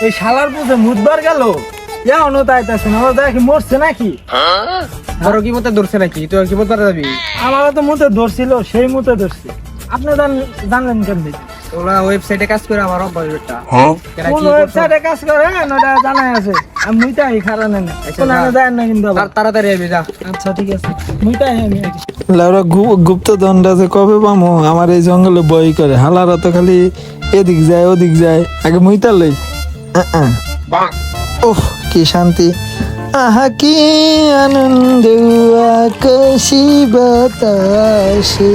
এই শালার পুজো মুদবার গেল এখনো তাইতেছে না, ওরা দেখি মরছে নাকি? বড় কি মতে ধরছে নাকি? তুই কি মতে যাবি? আমার তো মুতে ধরছিল, সেই মুতে ধরছে। আপনি জানলেন কেন? ওরা ওয়েবসাইটে কাজ করে আমার অভ্যাস এটা। কোন ওয়েবসাইটে কাজ করে ওটা জানাই আছে। আমি মুইটাই খারাপ না, কোন আমি জানি না কিন্তু আবার। তাড়াতাড়ি আবি যা। আচ্ছা ঠিক আছে, মুইটাই আমি লাউরা গুপ্ত দণ্ড আছে কবে পামো? আমার এই জঙ্গলে বই করে হালারা তো খালি এদিক যায় ওদিক যায়, আগে মুইতা লই। ওহ কি শান্তি, আহা কি আনন্দ আকাশি বাতাসে।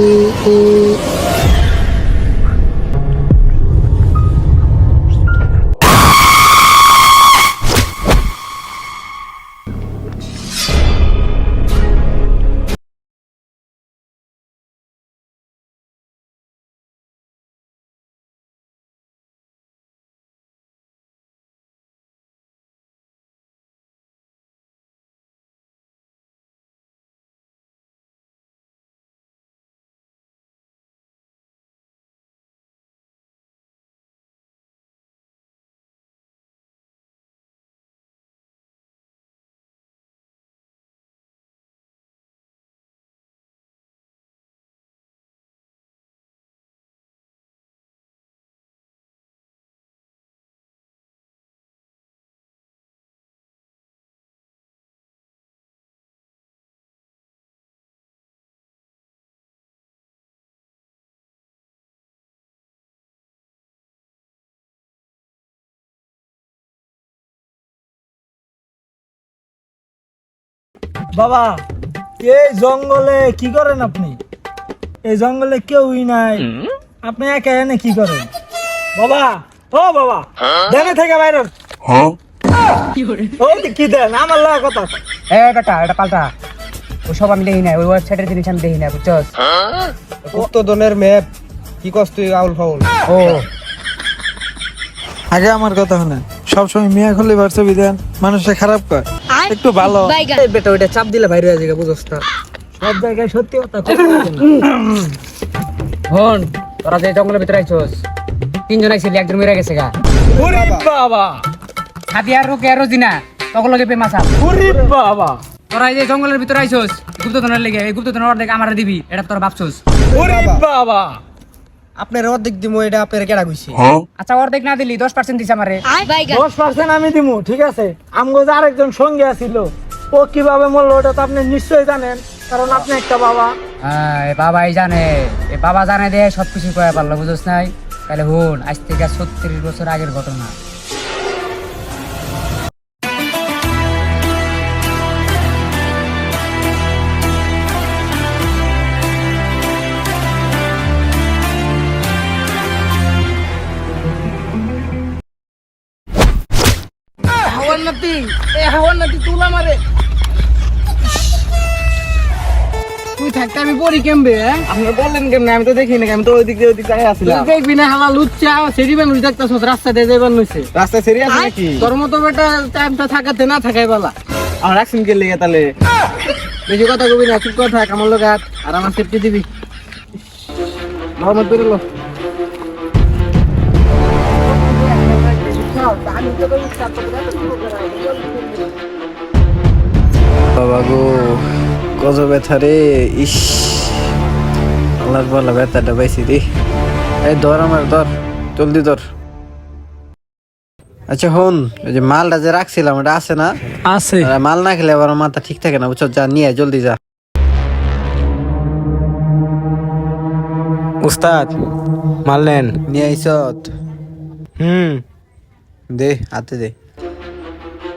বাবা, এই জঙ্গলে কি করেন আপনি? এই জঙ্গলে কেউই নাই, আপনি একা এনে কি করেন? বাবা, ও বাবা, দেনে থেকে বাইরে কি দেন আমার লাগা কথা। এ বেটা, এটা পাল্টা। ওসব আমি দেখি না, ওই ওয়েবসাইটের জিনিস আমি দেখি না, বুঝছস? গুপ্তধনের ম্যাপ কি কস তুই আউল ফাউল? ও আগে আমার কথা শুনেন, সবসময় মিয়া খুলে বাড়ছে দেন, মানুষে খারাপ কর, একটু ভালো। এই বেটা ওইটা চাপ দিলে বাইরে হয়ে যাবে, বুঝছস না? সব জায়গায় সত্যি কথা। হন, তোরা যে জঙ্গলের ভিতরে আইছস, তিনজন আইছিলি, একজন মরে গেছে গা। ওরে বাবা, হাতিয়ার রোকে আর রোজিনা তখন লগে পে মাছা। ওরে বাবা, তোরা এই যে জঙ্গলের ভিতরে আইছস গুপ্তধনের লেগে, এই গুপ্তধনের অর্ধেক আমারে দিবি, এটা তোরা ভাবছস? ওরে বাবা, আপনার অর্ধেক দিমু, এটা আপনার কেডা কইছে? আচ্ছা অর্ধেক না দিলি 10% দিছ আমারে। 10% আমি দিমু, ঠিক আছে? আমগো যে আরেকজন সঙ্গে আছিল, ও কিভাবে মরলো ওটা তো আপনি নিশ্চয়ই জানেন, কারণ আপনি একটা বাবা। হ্যাঁ, এ বাবাই জানে, এ বাবা জানে দে সবকিছু কয়ে পারলো, বুঝছস নাই? তাহলে হুন, আজ থেকে 36 বছর আগের ঘটনা। তুই থাকতে আমি পড়ি কেমবে? আপনি বললেন কেমনে? আমি তো দেখি না, আমি তো ওই দিক দিয়ে আসছিলাম। দেখবি না হালা লুচ্চা সেরি বেন দেখতাছ, রাস্তা দিয়ে যাইবার নইছে। রাস্তায় সেরি আছে নাকি? তোর মতো বেটা টাইমটা থাকাতে না থাকাই বালা। আর রাখছেন কে লেগে তাহলে? বেশি কথা কবি না, চুপ কথা, আমার লোক আর আমার সেফটি দিবি। মোহাম্মদ বেরোলো। বাবা গো, কত ব্যথা রে, ইস আল্লাহর বলা ব্যথাটা পাইছি রে। এই ধর আমার, ধর জলদি ধর। আচ্ছা হন, ওই যে মালটা যে রাখছিলাম ওটা আছে না? আছে। মাল না খেলে আবার মাথা ঠিক থাকে না, বুঝছো? যা নিয়ে আয়, জলদি যা। উস্তাদ মারলেন? নিয়ে আইসত? দে হাতে দে,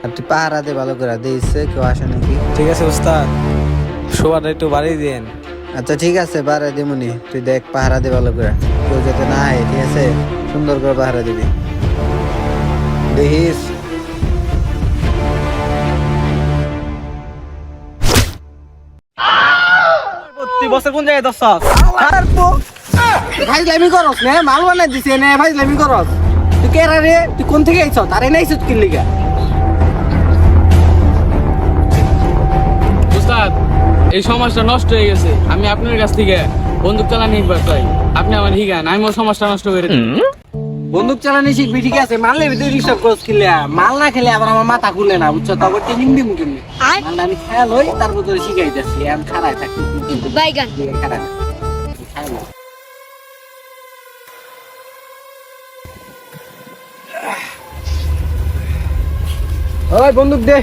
আর তুই পাহারা দে ভালো করে, দিয়েছে কেউ আসে নাকি? ঠিক আছে উস্তাদ, শোয়াটা একটু বাড়িয়ে দেন। আচ্ছা ঠিক আছে, পাহারা দিমুনি, তুই দেখ পাহারা দে ভালো করে, কেউ যাতে না আয়, ঠিক আছে? সুন্দর করে পাহারা দিবি, দেখিস। বছর কোন জায়গায় দছস? আর তো ভাইলামি করস নে, মাল বানাই দিছে নে, ভাইলামি করস। তুই কে রে? তুই কোন থেকে আইছ? আরে না আইছ কি লিগা? উস্তাদ, এই সমাজটা নষ্ট হয়ে গেছে। আমি আপনার কাছ থেকে বন্দুক চালানি শিখবার চাই। আপনি আমার শিখান, আমি ওর সমাজটা নষ্ট করে দিই। বন্দুক চালানি শিখবি ঠিক আছে, মারলে ভিতরে রিস্টার্ট করছ কিলে, মাল না খেলে আবার আমার মাথা খুলে না বুঝছো, তখন ট্রেনিং দিম কেমনি, মালটা আমি খেয়াল হই তারপর তোরে শিখাইতেছি, আমি খারাপ থাকি বাইগান খারাপ ওই বন্দুক দে,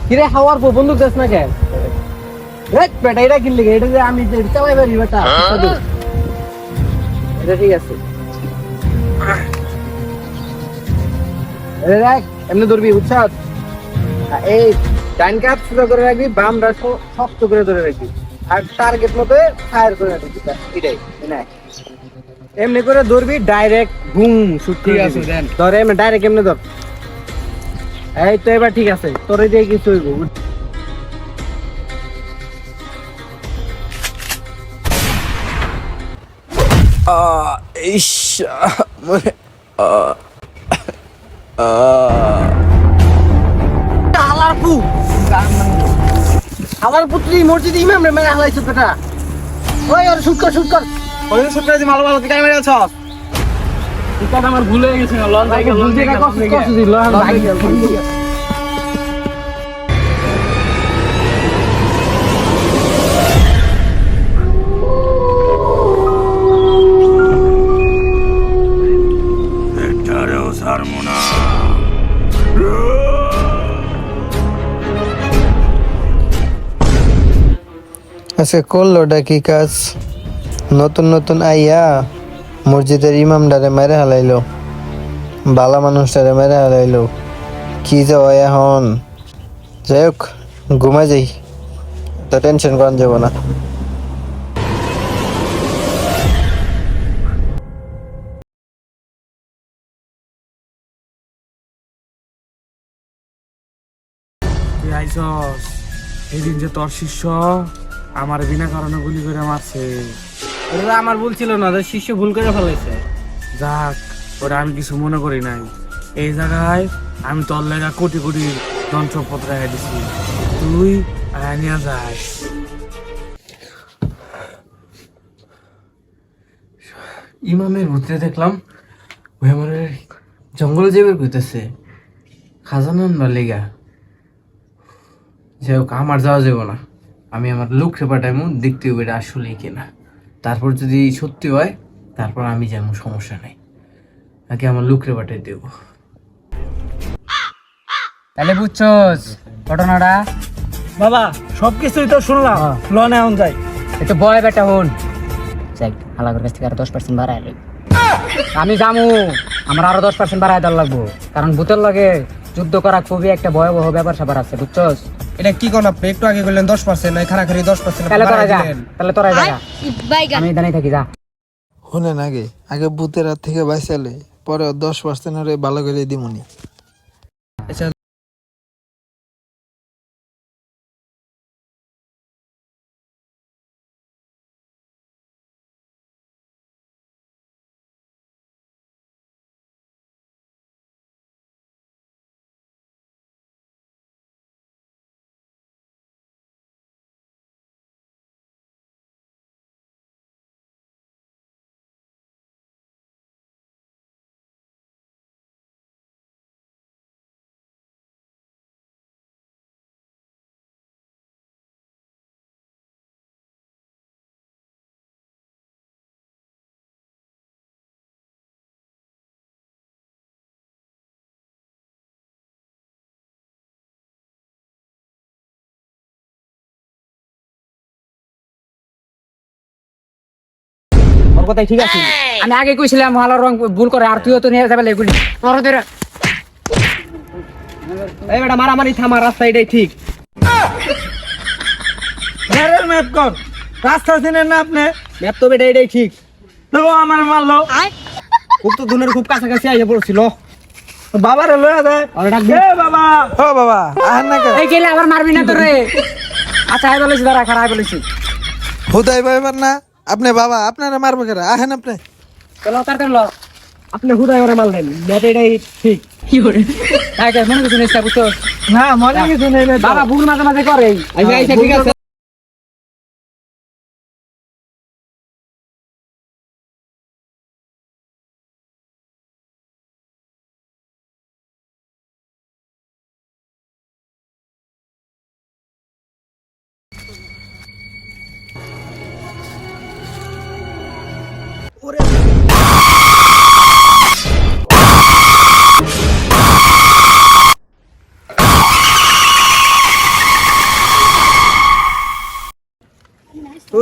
কিরে হাওয়ার পর বন্দুক যাস না কেন? বেটা এটা কিনলে এটা যে আমি চালাই পারি বেটা, এটা ঠিক আছে, দেখ এমনি ধরবি বুঝছ, এই ডাইন কাপ সোজা করে রাখবি, বাম রাখো শক্ত করে ধরে রাখবি, আর টার্গেট মতো ফায়ার করে রাখবি, এটাই এমনি করে ধরবি, ডাইরেক্ট বুম শুট ঠিক আছে, ধর এমনি ডাইরেক্ট এমনি ধর, এই তো এবার ঠিক আছে, তোরে দিয়ে কিছু হইব। ইস মরে আমার পুত্রী মসজিদে ইমাম রে মেরে হালাইছো বেটা, ওই আর শুট কর ওই শুট করে দি ভালো ভালো দিকে মেরে আছো, এটা আমার ভুল হয়ে গেছে লন ভাই ভুল জায়গা করছিস লন ভাই আজকে করলোটা কি কাজ? নতুন নতুন আইয়া মসজিদের ইমামডারে মেরে হালাইলো, বালা মানুষটারে মেরে হালাইলো, কি যে হয় এখন। যাই হোক ঘুমা যাই, তো টেনশন করা যাবো না। তুই আইসস এদিন যে তোর শিষ্য আমার বিনা কারণে গুলি করে মারছে, ওটা আমার ভুল ছিল না, ওদের শিষ্য ভুল করে ফেলাইছে। যাক ওটা আমি কিছু মনে করি নাই, এই জায়গায় আমি তোর লেগা কোটি কোটি ধন সম্পদ রেখে দিছি, তুই আয়া নিয়ে যাস। ইমামের ভূতে দেখলাম ওই আমার জঙ্গল যাবে কইতেছে খাজানা আনবার লেগা। যাই হোক আমার যাওয়া যাবো না, আমি আমার লোকরে পাঠাইমু, দেখতে হবে এটা আসলেই কিনা, তারপর যদি সত্যি হয় তারপর আমি যাবো, সমস্যা নাই, আগে আমার লোকরে পাঠাই দেবো। তাহলে বুঝছস ঘটনাটা? বাবা সবকিছুই তো শুনলাম, লন এখন যাই। একটু ভয় বেটা হন, যাই হালাগের কাছ থেকে আর 10% বাড়াই লই, আমি যামু, আমার আরো 10% বাড়াই দেওয়ার লাগবো, কারণ ভূতের লগে যুদ্ধ করা খুবই একটা ভয়াবহ ব্যাপার স্যাপার আছে বুঝছস। এটা কি কোন আপনি একটু আগে বললেন 10%, নাই খারাখারি 10%। তাহলে তোরা যা, তাহলে তোরা যা, বাইগান আমি দাঁড়িয়ে থাকি, যা। শুনেন আগে আগে ভূতের হাত থেকে বাঁচালে পরে 10% হরে ভালো করে দিমুনি। ওর কথাই ঠিক আছে, আমি আগে কইছিলাম হালার রং ভুল করে, আর তুইও তো নিয়ে যাবে এগুলি তোর ধরে। এই বেটা মারামারি থামা, রাস্তা এটাই ঠিক। ম্যাপ কর, রাস্তা চিনেন না আপনি? ম্যাপ তো বেটা এটাই ঠিক, তো আমার মারলো, খুব তো ধুনের খুব কাছাকাছি আইয়া পড়ছিল। বাবারে লয়ে যায়। ওরে ডাক দে। এ বাবা, ও বাবা আহেন না কেন? এই গেলে আবার মারবি না তোরে? আচ্ছা আই বলেছি, দাঁড়া খারাপ বলেছি। হুদাই ভাইবার না আপনি বাবা, আপনারা মারবে কেন? আহেন আপনি। চলো তাড়াতাড়ি ল, আপনি হুদাই করে মারলেন, ম্যাপ এটাই ঠিক। কি করে মনে কিছু নেই বুঝছো? না মনে কিছু নেই না তো। বাবা ভুল মাঝে মাঝে করে। আচ্ছা ঠিক আছে।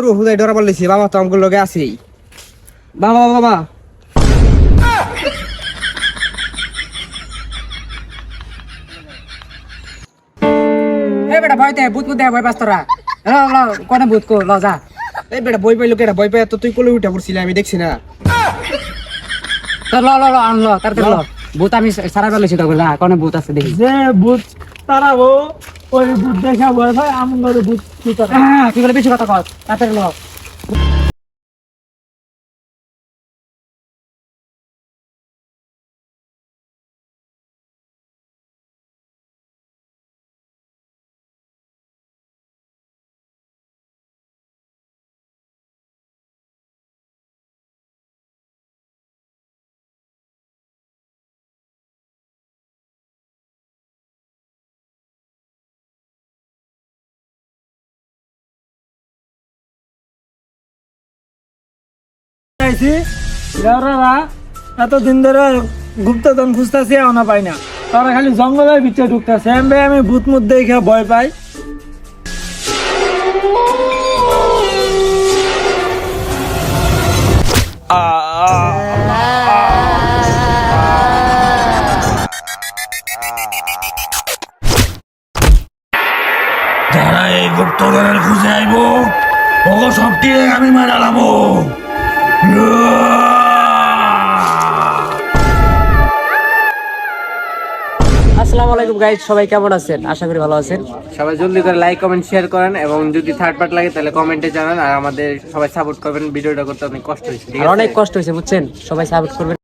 গরু হুদাই ডরা পারলিছি বাবা তো আমগুলো লগে আছেই বাবা বাবা এই বেটা ভয়তে ভূত ভূত ভয় পাস তোরা কোনে ভূত কো ল যা এই বেটা বই পাইলো কেটা বই পাই তো তুই কোলে উঠে পড়ছিলি আমি দেখছি না তো ল আনলো তাড়াতাড়ি ল ভূত আমি সারা বেলা সেটা বললাম কোনে ভূত আছে দেখি যে ভূত তারাবো ওই ভূত দেখা ভয় ভাই আমার ভূত কি করে হ্যাঁ তুই বলে বেশি কথা কর তাড়াতাড়ি ল চাইছি এরা এতদিন ধরে গুপ্তধন খুঁজতেছি আনা পাই না তারা খালি জঙ্গলের ভিতরে ঢুকতেছে আমি ভূত মুত দেখে ভয় পাই যারা এই গুপ্তধনের খুঁজে আইব ওগো সবটি আমি মারালামো। আসসালামু আলাইকুম গাইস সবাই কেমন আছেন আশা করি ভালো আছেন সবাই জলদি করে লাইক কমেন্ট শেয়ার করেন এবং যদি থার্ড পার্ট লাগে তাহলে কমেন্টে জানান আর আমাদের সবাই সাপোর্ট করবেন ভিডিওটা করতে অনেক কষ্ট হয়েছে ঠিক আর আছে অনেক কষ্ট হয়েছে বুঝছেন সবাই সাপোর্ট করবেন